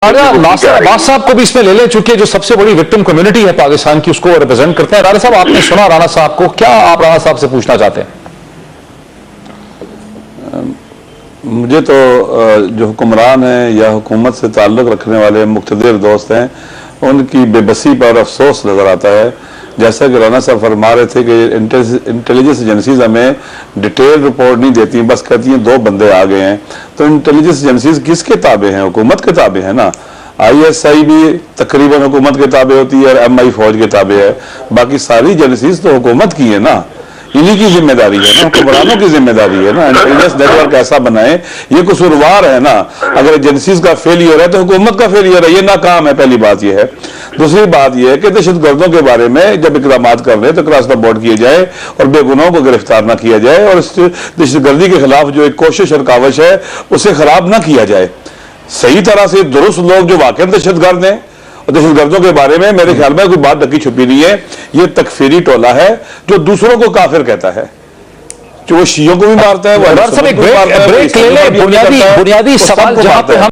राणा साहब को भी इसमें ले लें, चूंकि जो सबसे बड़ी विक्टिम कम्युनिटी है पाकिस्तान की उसको रिप्रेजेंट करते हैं। राणा साहब, आपने सुना राणा साहब को, क्या आप राणा साहब से पूछना चाहते हैं? मुझे तो जो हुक्मरान हैं या हुकूमत से ताल्लुक़ रखने वाले मुक़्तदिर दोस्त हैं उनकी बेबसी पर अफसोस नज़र आता है। जैसा कि राणा साहब फरमा रहे थे कि इंटेलिजेंस एजेंसीज हमें डिटेल रिपोर्ट नहीं देती, बस कहती हैं 2 बंदे आ गए हैं। तो इंटेलिजेंस एजेंसीज किसके ताबे हैं? हुकूमत के ताबे हैं ना। ISI भी तकरीबन हुकूमत के ताबे होती है और MI फौज के ताबे है। बाकी सारी एजेंसीज तो हुकूमत की है ना, इन्हीं की जिम्मेदारी है ना, हुक्मरानों की जिम्मेदारी है ना। इंटेलिजेंस नेटवर्क ऐसा बनाए, ये कसूरवार है ना। अगर एजेंसीज का फेलियर है तो हुकूमत का फेलियर है, ये नाकाम है। पहली बात ये है। दूसरी बात यह है कि दहशतगर्दों के बारे में जब इकदाम कर रहे हैं तो क्रॉस द बोर्ड किए जाए और बेगुनाहों को गिरफ्तार ना किया जाए, और इस दहशतगर्दी के खिलाफ जो एक कोशिश और काविश है उसे खराब ना किया जाए। सही तरह से दुरुस्त लोग जो वाकई दहशतगर्द हैं, और दहशतगर्दों के बारे में मेरे ख्याल में कोई बात ढकी छुपी नहीं है। ये तकफीरी टोला है जो दूसरों को काफिर कहता है, जो वो शियों को भी मारता है, वो ब्रेक ले लें। बुनियादी सवाल जहां पे हम